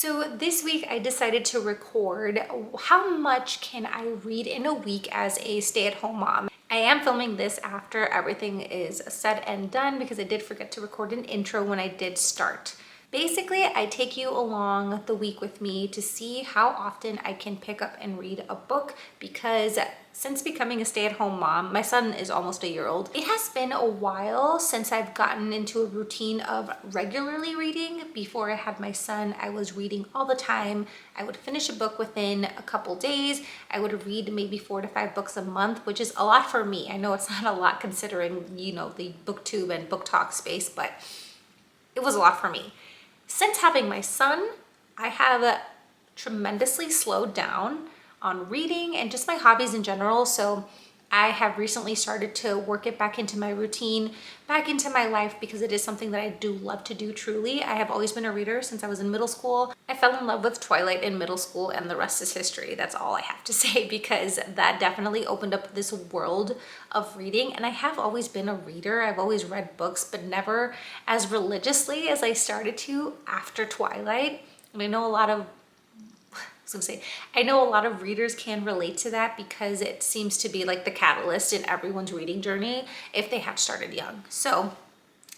So this week I decided to record how much can I read in a week as a stay-at-home mom. I am filming this after everything is said and done because I did forget to record an intro when I did start. Basically, I take you along the week with me to see how often I can pick up and read a book because since becoming a stay-at-home mom, my son is almost a year old. It has been a while since I've gotten into a routine of regularly reading. Before I had my son, I was reading all the time. I would finish a book within a couple days. I would read maybe 4 to 5 books a month, which is a lot for me. I know it's not a lot considering, the booktube and book talk space, but it was a lot for me. Since having my son, I have tremendously slowed down on reading and just my hobbies in general. So I have recently started to work it back into my routine, back into my life, because it is something that I do love to do truly. I have always been a reader since I was in middle school. I fell in love with Twilight in middle school and the rest is history. That's all I have to say, because that definitely opened up this world of reading. And I have always been a reader. I've always read books, but never as religiously as I started to after Twilight. And I know a lot of readers can relate to that because it seems to be like the catalyst in everyone's reading journey if they have started young. So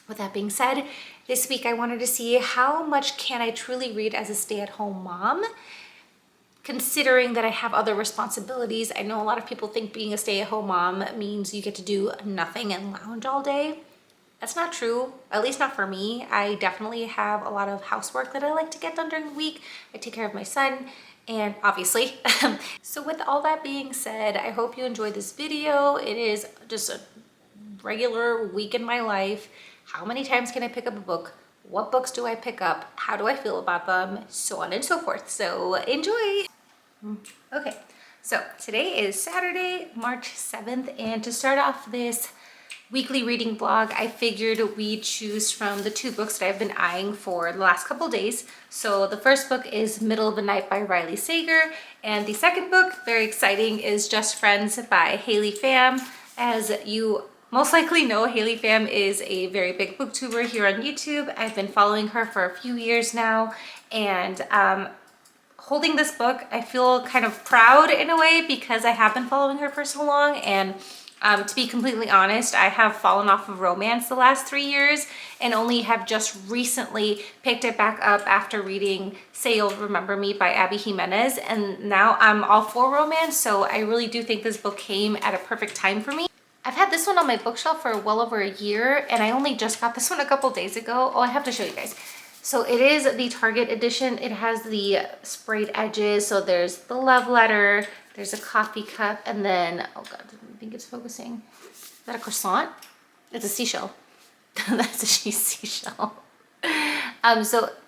with that being said, this week I wanted to see how much can I truly read as a stay-at-home mom, considering that I have other responsibilities. I know a lot of people think being a stay-at-home mom means you get to do nothing and lounge all day. That's not true, at least not for me. I definitely have a lot of housework that I like to get done during the week. I take care of my son, and obviously. So with all that being said, I hope you enjoyed this video. It is just a regular week in my life. How many times can I pick up a book? What books do I pick up? How do I feel about them? So on and so forth. So enjoy. Okay, so today is Saturday, March 7th, and to start off this weekly reading vlog, I figured we'd choose from the 2 books that I've been eyeing for the last couple days. So the first book is Middle of the Night by Riley Sager, and the second book, very exciting, is Just Friends by Haley Pham. As you most likely know, Haley Pham is a very big booktuber here on YouTube. I've been following her for a few years now, and holding this book, I feel kind of proud in a way because I have been following her for so long. And to be completely honest, I have fallen off of romance the last 3 years and only have just recently picked it back up after reading Say You'll Remember Me by Abby Jimenez, and now I'm all for romance. So I really do think this book came at a perfect time for me. I've had this one on my bookshelf for well over a year, and I only just got this one a couple days ago. Oh, I have to show you guys. So it is the Target edition. It has the sprayed edges. So there's the love letter, there's a coffee cup, and then, oh God, I think it's focusing. Is that a croissant? It's a seashell. That's a seashell.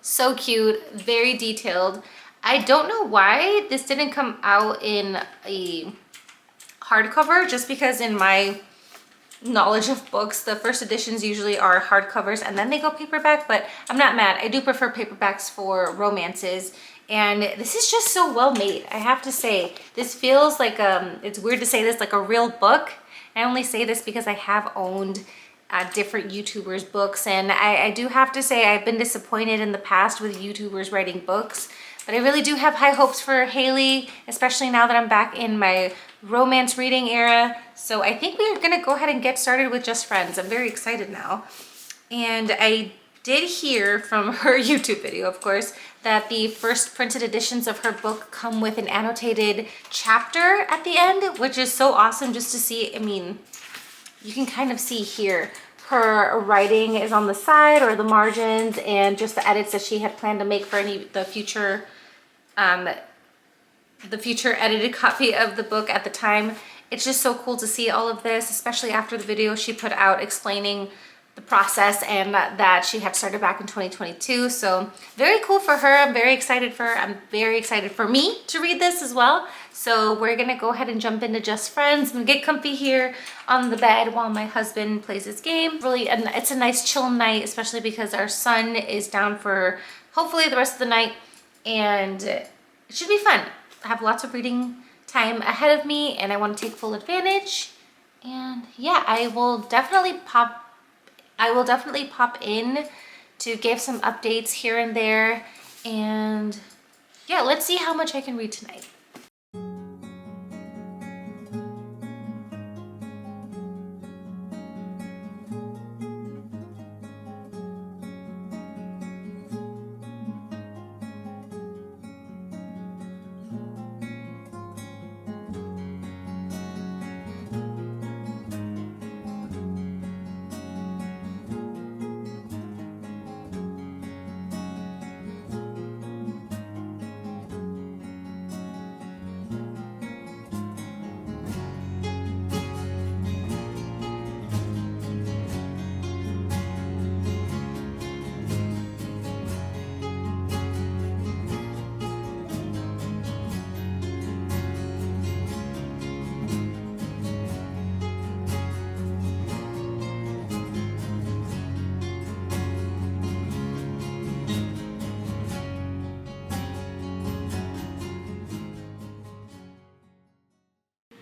So cute, very detailed. I don't know why this didn't come out in a hardcover, just because in my knowledge of books, the first editions usually are hardcovers and then they go paperback, but I'm not mad. I do prefer paperbacks for romances, and this is just so well made. I have to say, this feels like it's weird to say this, like a real book. I only say this because I have owned different YouTubers' books, and I do have to say I've been disappointed in the past with YouTubers writing books, but I really do have high hopes for Haley, especially now that I'm back in my romance reading era. So I think we are gonna go ahead and get started with Just Friends. I'm very excited now. And I did hear from her YouTube video, of course, that the first printed editions of her book come with an annotated chapter at the end, which is so awesome just to see. I mean, you can kind of see here her writing is on the side or the margins, and just the edits that she had planned to make for the future edited copy of the book at the time. It's just so cool to see all of this, especially after the video she put out explaining the process and that she had started back in 2022. So very cool for her. I'm very excited for her. I'm very excited for me to read this as well. So we're gonna go ahead and jump into Just Friends. I'm gonna get comfy here on the bed while my husband plays his game. Really, and it's a nice chill night, especially because our son is down for hopefully the rest of the night, and it should be fun. I have lots of reading time ahead of me and I want to take full advantage. And yeah, I will definitely pop in to give some updates here and there. And yeah, let's see how much I can read tonight.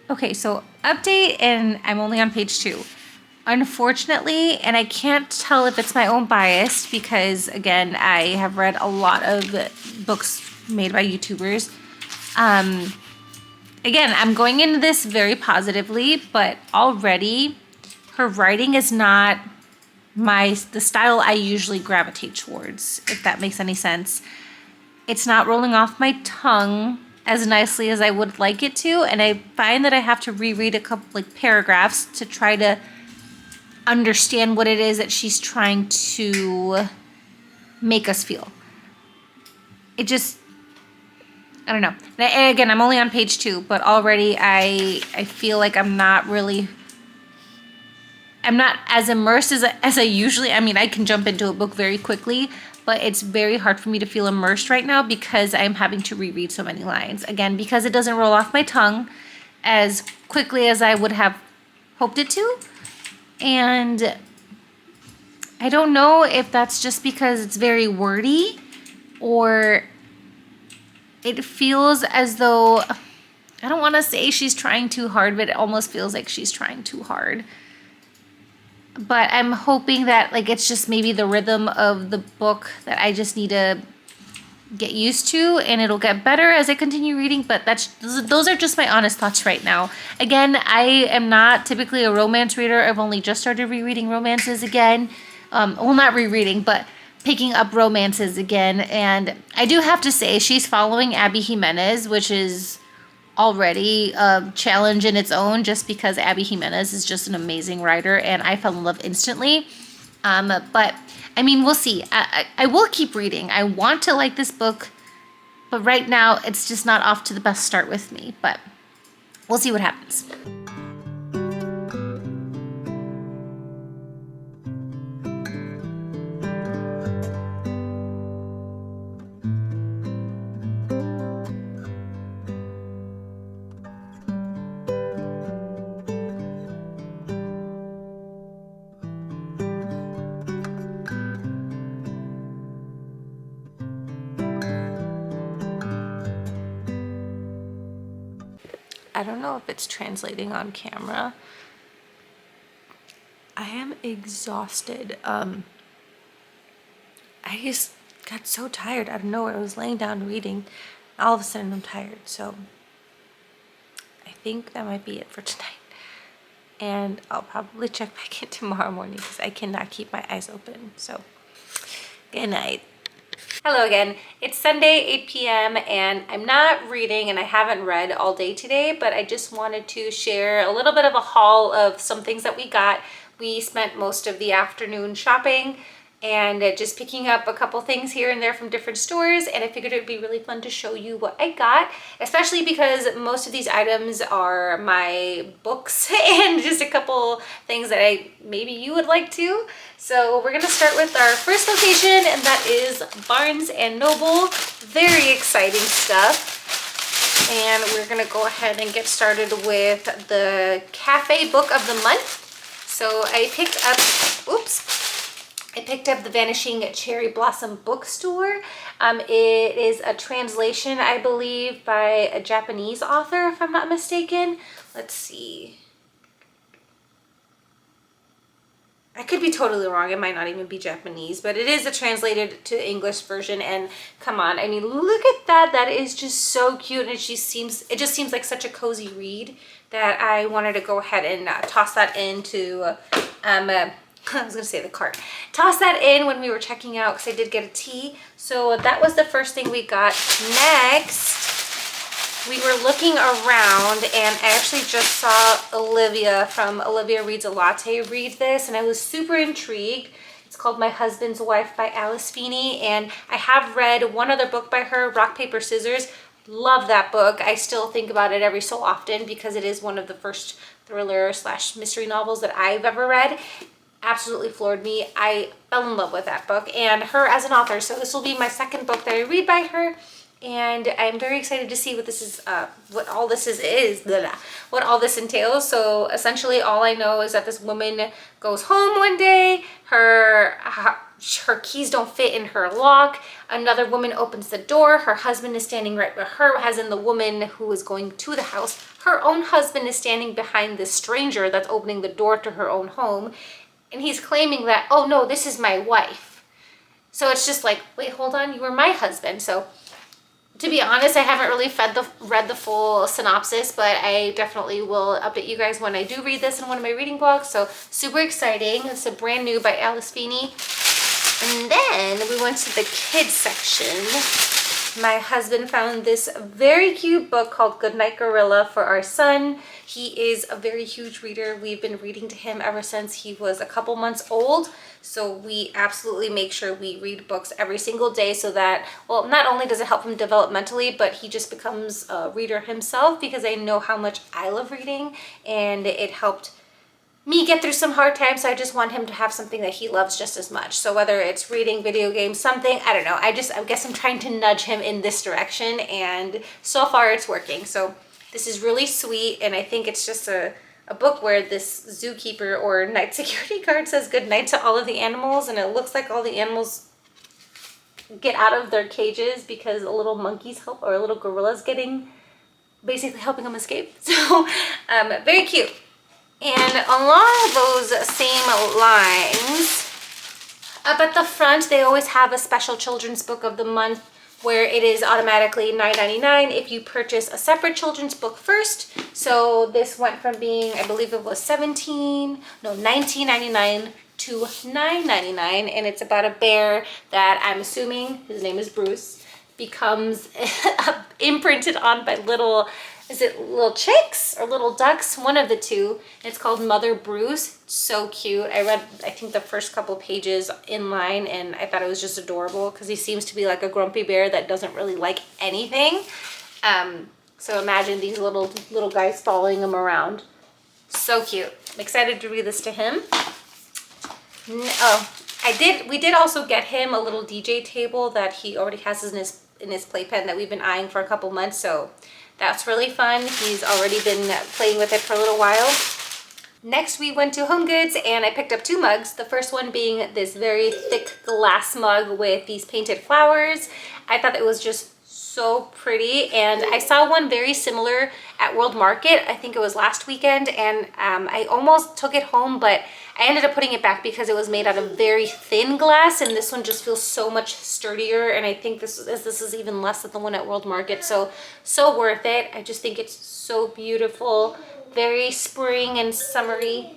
Okay, so update, and I'm only on page 2. Unfortunately, and I can't tell if it's my own bias because, again, I have read a lot of books made by YouTubers. Again, I'm going into this very positively, but already her writing is not the style I usually gravitate towards, if that makes any sense. It's not rolling off my tongue as nicely as I would like it to, and I find that I have to reread a couple paragraphs to try to understand what it is that she's trying to make us feel. It just, I don't know. And again, I'm only on page 2, but already I feel like I'm not as immersed as I usually. I mean, I can jump into a book very quickly, but it's very hard for me to feel immersed right now because I'm having to reread so many lines. Again, because it doesn't roll off my tongue as quickly as I would have hoped it to. And I don't know if that's just because it's very wordy, or it feels as though, I don't want to say she's trying too hard, but it almost feels like she's trying too hard. But I'm hoping that it's just maybe the rhythm of the book that I just need to get used to, and it'll get better as I continue reading. But those are just my honest thoughts right now. Again, I am not typically a romance reader. I've only just started rereading romances again. Well, not rereading, but picking up romances again. And I do have to say, she's following Abby Jimenez, which is already a challenge in its own, just because Abby Jimenez is just an amazing writer and I fell in love instantly. But I mean, we'll see. I will keep reading. I want to like this book, but right now it's just not off to the best start with me, but we'll see what happens. I don't know if it's translating on camera. I am exhausted. I just got so tired out of nowhere. I was laying down reading. All of a sudden I'm tired. So I think that might be it for tonight. And I'll probably check back in tomorrow morning because I cannot keep my eyes open. So good night. Hello again. It's Sunday, 8 p.m. and I'm not reading and I haven't read all day today, but I just wanted to share a little bit of a haul of some things that we got. We spent most of the afternoon shopping and just picking up a couple things here and there from different stores, and I figured it would be really fun to show you what I got, especially because most of these items are my books and just a couple things that maybe you would like to. So we're gonna start with our first location, and that is Barnes and Noble. Very exciting stuff. And we're gonna go ahead and get started with the cafe book of the month. So I picked up the Vanishing Cherry Blossom bookstore. It is a translation, I believe, by a Japanese author, if I'm not mistaken. Let's see. I could be totally wrong. It might not even be Japanese, but it is a translated to English version. And come on, I mean, look at that. That is just so cute. And it just seems like such a cozy read that I wanted to go ahead and toss that into, I was gonna say the cart. Toss that in when we were checking out because I did get a tea. So that was the first thing we got. Next, we were looking around and I actually just saw Olivia from Olivia Reads a Latte read this, and I was super intrigued. It's called My Husband's Wife by Alice Feeney, and I have read one other book by her, Rock, Paper, Scissors. Love that book. I still think about it every so often because it is one of the first thriller / mystery novels that I've ever read. Absolutely floored me. I fell in love with that book and her as an author. So this will be my second book that I read by her. And I'm very excited to see what this is, what all this what all this entails. So essentially all I know is that this woman goes home one day, her keys don't fit in her lock. Another woman opens the door. Her husband is standing right with her, as in the woman who is going to the house. Her own husband is standing behind this stranger that's opening the door to her own home. And he's claiming that, oh no, this is my wife. So it's just like, wait, hold on, you were my husband. So to be honest, I haven't really read the full synopsis, but I definitely will update you guys when I do read this in one of my reading blogs. So super exciting. It's a brand new by Alice Feeney. And then we went to the kids section. My husband found this very cute book called Goodnight Gorilla for our son. He is a very huge reader. We've been reading to him ever since he was a couple months old. So we absolutely make sure we read books every single day so that, well, not only does it help him developmentally, but he just becomes a reader himself because I know how much I love reading and it helped me get through some hard times. So I just want him to have something that he loves just as much. So whether it's reading, video games, something, I don't know. I guess I'm trying to nudge him in this direction and so far it's working. So this is really sweet and I think it's just a book where this zookeeper or night security guard says goodnight to all of the animals, and it looks like all the animals get out of their cages because a little monkey's help or a little gorilla's basically helping them escape. So very cute. And along those same lines, up at the front they always have a special children's book of the month where it is automatically $9.99 if you purchase a separate children's book first. So this went from being, I believe it was $19.99 to $9.99, and it's about a bear that I'm assuming, his name is Bruce, becomes imprinted on by little chicks or little ducks? One of the two. It's called Mother Bruce. It's so cute. I read, I think, the first couple pages in line and I thought it was just adorable because he seems to be like a grumpy bear that doesn't really like anything. So imagine these little guys following him around. So cute. I'm excited to read this to him. Oh, we did also get him a little DJ table that he already has in his playpen that we've been eyeing for a couple months. So that's really fun. He's already been playing with it for a little while. Next, we went to Home Goods and I picked up two mugs. The first one being this very thick glass mug with these painted flowers. I thought it was just so pretty, and I saw one very similar at World Market. I think it was last weekend, and I almost took it home, but I ended up putting it back because it was made out of very thin glass, and this one just feels so much sturdier, and I think this is even less than the one at World Market, so worth it. I just think it's so beautiful, very spring and summery.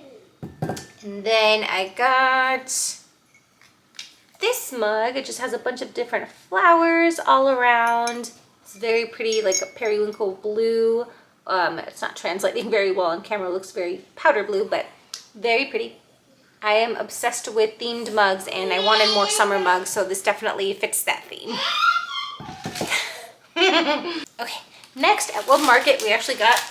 And then I got this mug. It just has a bunch of different flowers all around. It's very pretty, like a periwinkle blue. It's not translating very well on camera. It looks very powder blue, but very pretty. I am obsessed with themed mugs and I wanted more summer mugs, so this definitely fits that theme. Okay, next at World Market, we actually got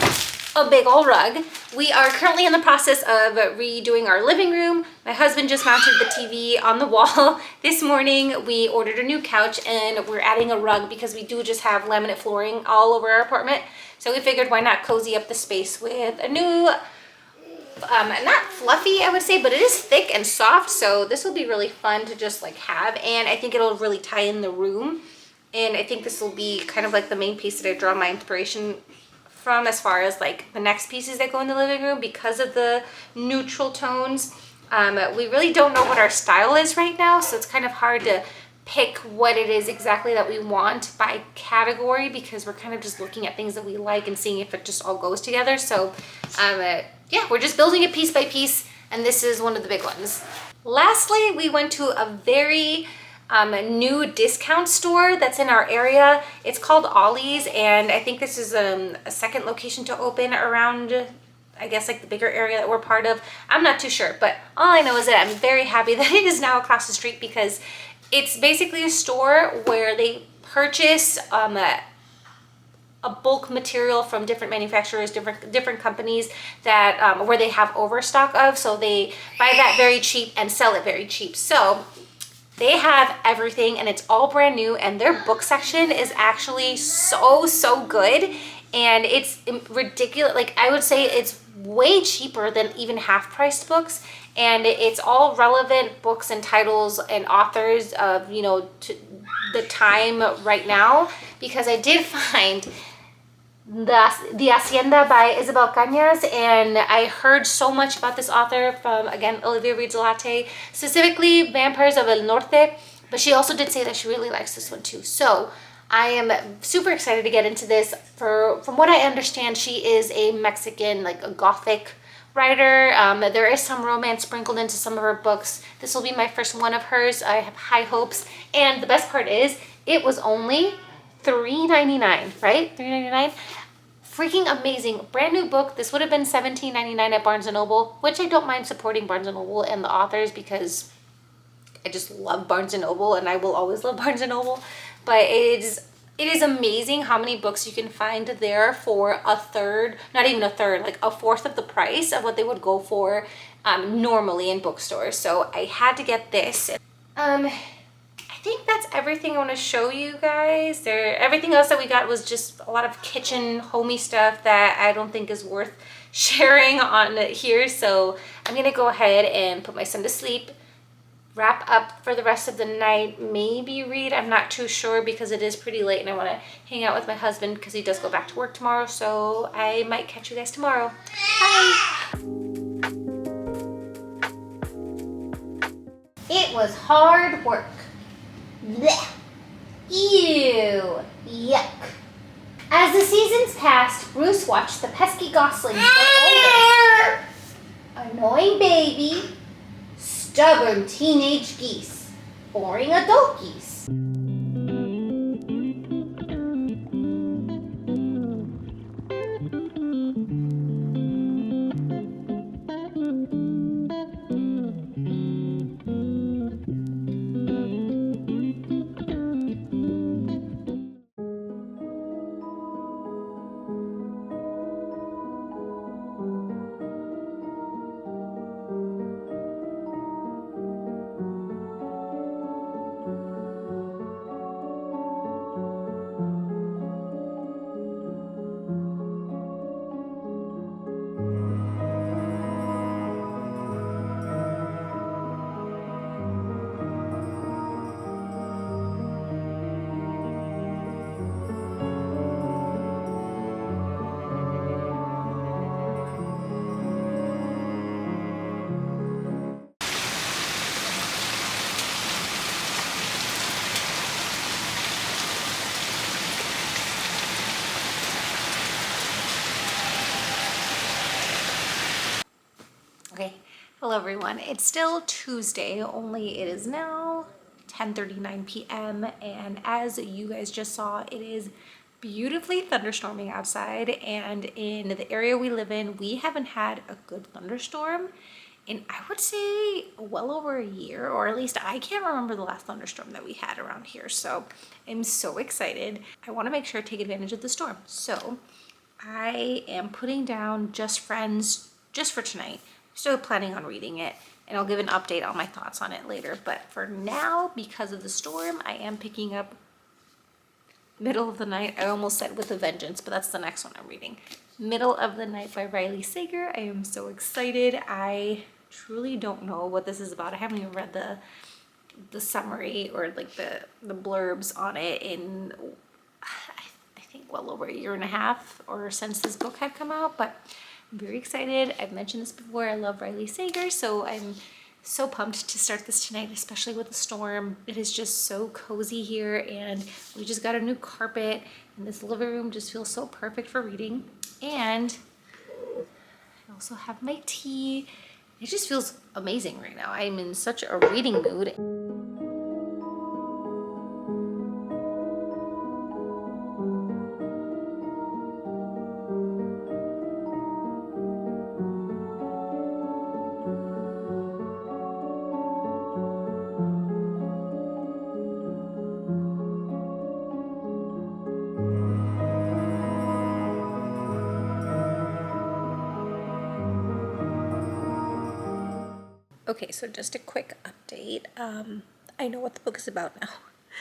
a big old rug. We are currently in the process of redoing our living room. My husband just mounted the TV on the wall. This morning we ordered a new couch and we're adding a rug because we do just have laminate flooring all over our apartment. So we figured why not cozy up the space with a new, not fluffy I would say, but it is thick and soft. So this will be really fun to just like have, and I think it'll really tie in the room. And I think this will be kind of like the main piece that I draw my inspiration from as far as like the next pieces that go in the living room because of the neutral tones. We really don't know what our style is right now, so it's kind of hard to pick what it is exactly that we want by category, because we're kind of just looking at things that we like and seeing if it just all goes together. So yeah, we're just building it piece by piece, and this is one of the big ones. Lastly, we went to a very new discount store that's in our area. It's called Ollie's, and I think this is a second location to open around, I guess, like the bigger area that we're part of. I'm not too sure, but all I know is that I'm very happy that it is now across the street, because it's basically a store where they purchase a bulk material from different manufacturers, different companies that where they have overstock of. So they buy that very cheap and sell it very cheap. So they have everything, and it's all brand new, and their book section is actually so good, and it's ridiculous. Like, I would say it's way cheaper than even half-priced books, and it's all relevant books and titles and authors of, you know, to the time right now, because I did find the Hacienda by Isabel Cañas, and I heard so much about this author from, again, Olivia Reads a Latte, specifically Vampires of El Norte, but she also did say that she really likes this one too. So I am super excited to get into this. From what I understand, she is a Mexican, like a Gothic writer. There is some romance sprinkled into some of her books. This will be my first one of hers. I have high hopes, and the best part is it was only $3.99, right? $3.99. Freaking amazing. Brand new book. This would have been $17.99 at Barnes & Noble, which I don't mind supporting Barnes & Noble and the authors, because I just love Barnes & Noble, and I will always love Barnes & Noble. But it is amazing how many books you can find there for a third, not even a third, like a fourth of the price of what they would go for normally in bookstores. So I had to get this. I think that's everything I want to show you guys. Everything else that we got was just a lot of kitchen homey stuff that I don't think is worth sharing on here. So I'm gonna go ahead and put my son to sleep, wrap up for the rest of the night, maybe read. I'm not too sure, because it is pretty late and I want to hang out with my husband because he does go back to work tomorrow. So I might catch you guys tomorrow. Bye. It was hard work. Blech. Ew. Yuck. As the seasons passed, Bruce watched the pesky goslings grow older. Annoying baby. Stubborn teenage geese. Boring adult geese. Okay, hello everyone. It's still Tuesday, only it is now 10:39 p.m. and as you guys just saw, it is beautifully thunderstorming outside, and in the area we live in, we haven't had a good thunderstorm in, I would say, well over a year, or at least I can't remember the last thunderstorm that we had around here. So I'm so excited. I want to make sure I take advantage of the storm. So I am putting down Just Friends just for tonight. Still planning on reading it, and I'll give an update on my thoughts on it later. But for now, because of the storm, I am picking up Middle of the Night. I almost said With a Vengeance, but that's the next one I'm reading. Middle of the Night by Riley Sager. I am so excited. I truly don't know what this is about. I haven't even read the summary or like the blurbs on it in I think well over a year and a half, or since this book had come out, but I'm very excited. I've mentioned this before. I love Riley Sager, so I'm So pumped to start this tonight, especially with the storm. It is just so cozy here, and we just got a new carpet, and this living room just feels so perfect for reading. And I also have my tea. It just feels amazing right now. I'm in such a reading mood. Okay, so just a quick update. I know what the book is about now.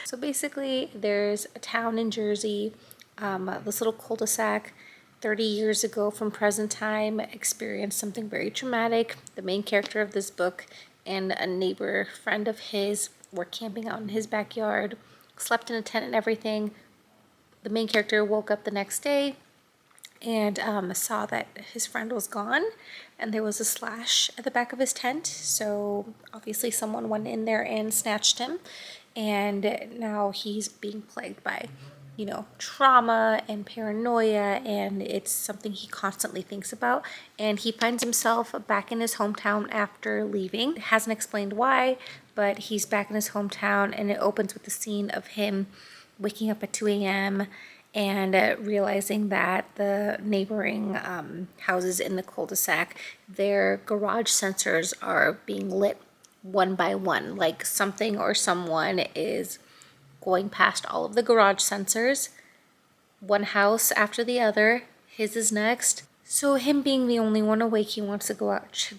So basically, there's a town in Jersey, this little cul-de-sac, 30 years ago from present time, experienced something very traumatic. The main character of this book and a neighbor friend of his were camping out in his backyard, slept in a tent and everything. The main character woke up the next day and saw that his friend was gone, and there was a slash at the back of his tent. So obviously someone went in there and snatched him, and now he's being plagued by, you know, trauma and paranoia, and it's something he constantly thinks about. And he finds himself back in his hometown after leaving. It hasn't explained why, but he's back in his hometown, and it opens with the scene of him waking up at 2 a.m. and realizing that the neighboring houses in the cul-de-sac, their garage sensors are being lit one by one, like something or someone is going past all of the garage sensors, one house after the other. His is next. So him being the only one awake, he wants to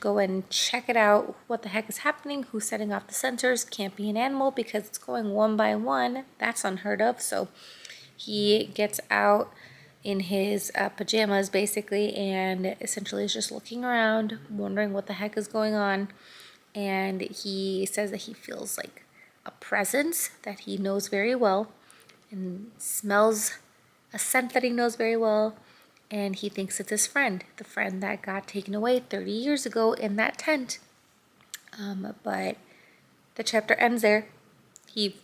go and check it out. What the heck is happening? Who's setting off the sensors? Can't be an animal because it's going one by one. That's unheard of. So he gets out in his pajamas basically, and essentially is just looking around, wondering what the heck is going on. And he says that he feels like a presence that he knows very well, and smells a scent that he knows very well. And he thinks it's his friend, the friend that got taken away 30 years ago in that tent. But the chapter ends there. He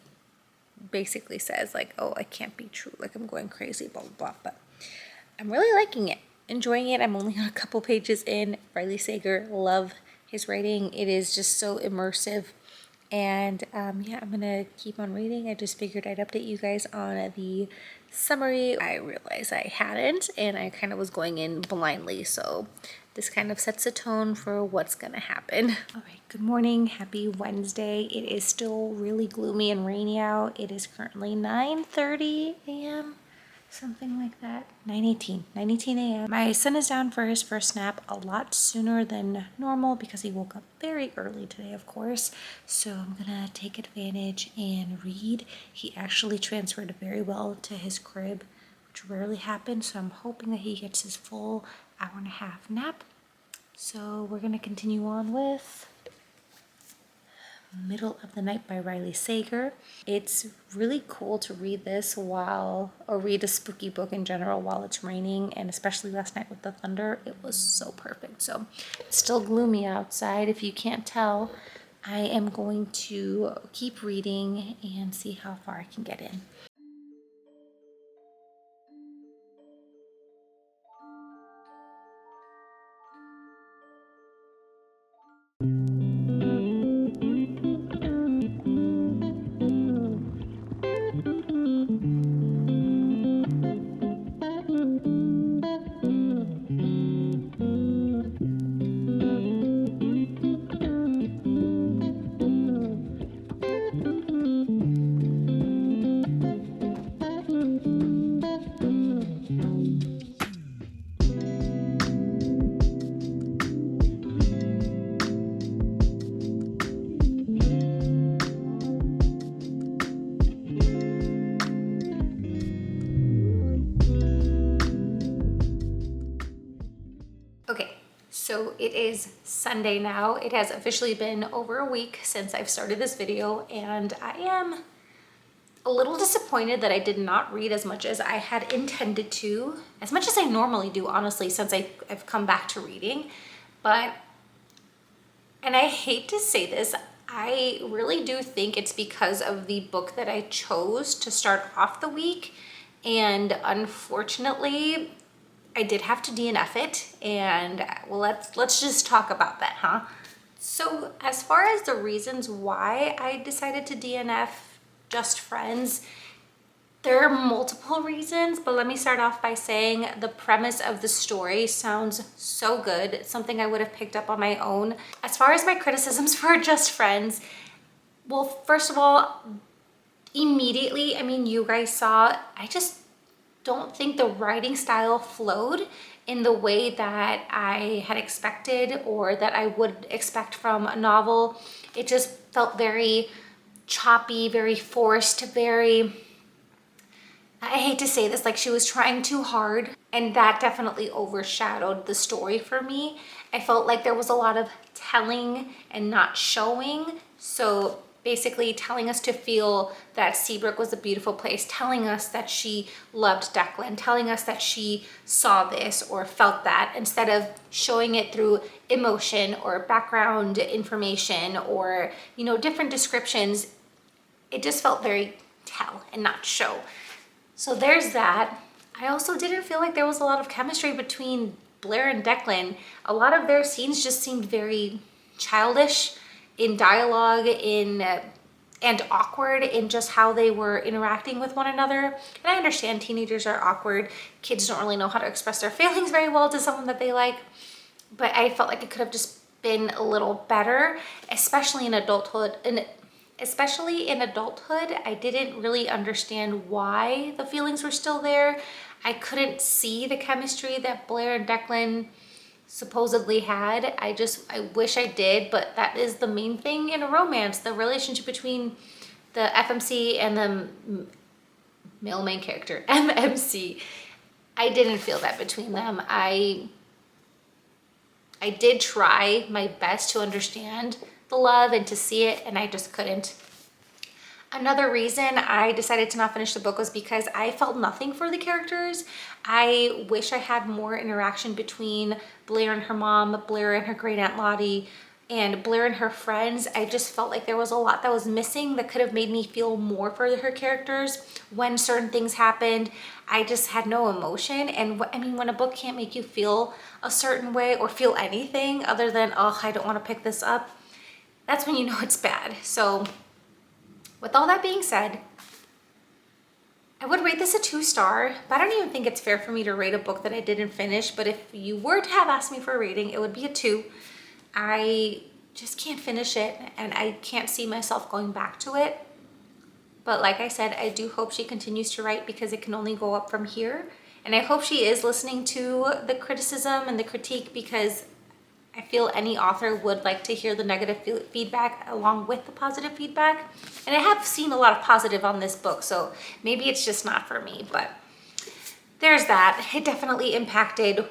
basically says like, oh, it can't be true, like I'm going crazy, blah blah blah. But I'm really liking it, enjoying it. I'm only on a couple pages in. Riley Sager, love his writing. It is just so immersive. And yeah, I'm gonna keep on reading. I just figured I'd update you guys on the summary. I realized I hadn't, and I kind of was going in blindly, so this kind of sets a tone for what's gonna happen. All right, good morning, happy Wednesday. It is still really gloomy and rainy out. It is currently 9:30 a.m., something like that. 9:18 a.m. My son is down for his first nap a lot sooner than normal because he woke up very early today, of course. So I'm gonna take advantage and read. He actually transferred very well to his crib, which rarely happens. So I'm hoping that he gets his full hour-and-a-half nap. So we're gonna continue on with Middle of the Night by Riley Sager. It's really cool to read this or read a spooky book in general while it's raining, and especially last night with the thunder, it was so perfect. So it's still gloomy outside, if you can't tell. I am going to keep reading and see how far I can get in. Okay, so it is Sunday now. It has officially been over a week since I've started this video, and I am a little disappointed that I did not read as much as I had intended to, as much as I normally do, honestly, since I've come back to reading. But And I hate to say this, I really do think it's because of the book that I chose to start off the week. And unfortunately, I did have to DNF it. And well, let's just talk about that, huh? So as far as the reasons why I decided to DNF Just Friends, there are multiple reasons, but let me start off by saying the premise of the story sounds so good. It's something I would have picked up on my own. As far as my criticisms for Just Friends, well, first of all, immediately, I mean, you guys saw, I just don't think the writing style flowed in the way that I had expected or that I would expect from a novel. It just felt very choppy, very forced, very, I hate to say this, like she was trying too hard, and that definitely overshadowed the story for me. I felt like there was a lot of telling and not showing. So basically telling us to feel that Seabrook was a beautiful place, telling us that she loved Declan, telling us that she saw this or felt that, instead of showing it through emotion or background information or, you know, different descriptions. It just felt very tell and not show. So there's that. I also didn't feel like there was a lot of chemistry between Blair and Declan. A lot of their scenes just seemed very childish in dialogue, and awkward in just how they were interacting with one another. And I understand teenagers are awkward. Kids don't really know how to express their feelings very well to someone that they like. But I felt like it could have just been a little better, especially in adulthood. Especially in adulthood, I didn't really understand why the feelings were still there. I couldn't see the chemistry that Blair and Declan supposedly had. I wish I did, but that is the main thing in a romance, the relationship between the FMC and the male main character, MMC. I didn't feel that between them. I did try my best to understand the love and to see it, and I just couldn't. Another reason I decided to not finish the book was because I felt nothing for the characters. I wish I had more interaction between Blair and her mom, Blair and her great aunt Lottie, and Blair and her friends. I just felt like there was a lot that was missing that could have made me feel more for her characters. When certain things happened, I just had no emotion. And I mean, when a book can't make you feel a certain way or feel anything other than, oh, I don't want to pick this up, that's when you know it's bad. So with all that being said, I would rate this a 2-star, but I don't even think it's fair for me to rate a book that I didn't finish. But if you were to have asked me for a rating, it would be a 2. I just can't finish it, and I can't see myself going back to it. But like I said, I do hope she continues to write, because it can only go up from here. And I hope she is listening to the criticism and the critique, because I feel any author would like to hear the negative feedback along with the positive feedback. And I have seen a lot of positive on this book, so maybe it's just not for me, but there's that. It definitely impacted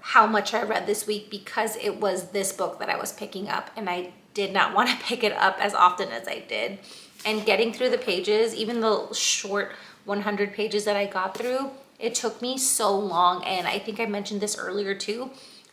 how much I read this week, because it was this book that I was picking up, and I did not want to pick it up as often as I did. And getting through the pages, even the short 100 pages that I got through, it took me so long. And I think I mentioned this earlier too.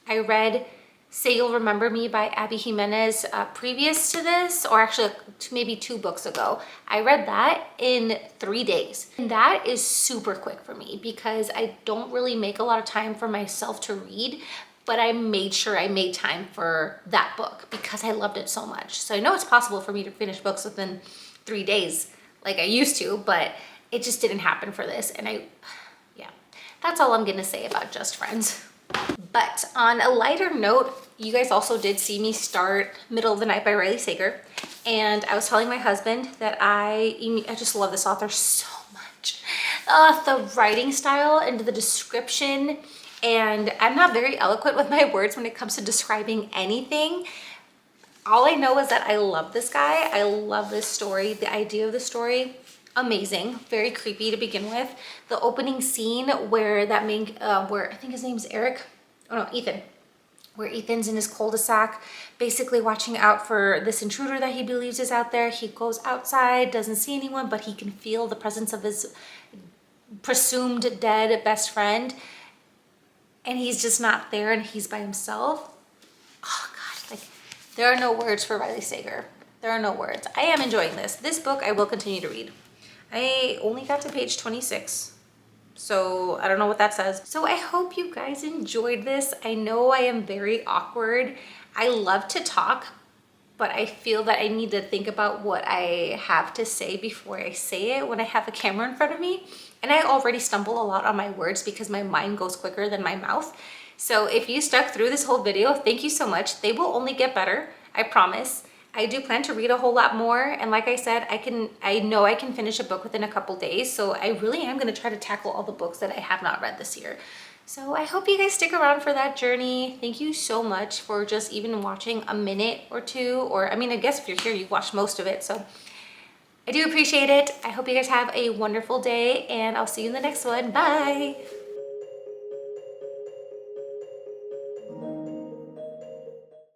I read Say You'll Remember Me by Abby Jimenez previous to this, or actually maybe 2 books ago. I read that in 3 days. And that is super quick for me, because I don't really make a lot of time for myself to read, but I made sure I made time for that book because I loved it so much. So I know it's possible for me to finish books within 3 days like I used to, but it just didn't happen for this. And yeah, that's all I'm gonna say about Just Friends. But on a lighter note, you guys also did see me start Middle of the Night by Riley Sager. And I was telling my husband that I just love this author so much. The writing style and the description, and I'm not very eloquent with my words when it comes to describing anything. All I know is that I love this guy. I love this story, the idea of the story. Amazing, very creepy to begin with. The opening scene where where I think his name's Eric, oh no, Ethan, where Ethan's in his cul-de-sac, basically watching out for this intruder that he believes is out there. He goes outside, doesn't see anyone, but he can feel the presence of his presumed dead best friend, and he's just not there, and he's by himself. Oh God, like There are no words for Riley Sager. There are no words. I am enjoying this. This book I will continue to read. I only got to page 26. So I don't know what that says. So I hope you guys enjoyed this. I know I am very awkward. I love to talk, but I feel that I need to think about what I have to say before I say it when I have a camera in front of me. And I already stumble a lot on my words because my mind goes quicker than my mouth. So if you stuck through this whole video, thank you so much. They will only get better, I promise. I do plan to read a whole lot more. And like I said, I know I can finish a book within a couple days. So I really am gonna try to tackle all the books that I have not read this year. So I hope you guys stick around for that journey. Thank you so much for just even watching a minute or two, or I mean, I guess if you're here, you watched most of it. So I do appreciate it. I hope you guys have a wonderful day and I'll see you in the next one. Bye.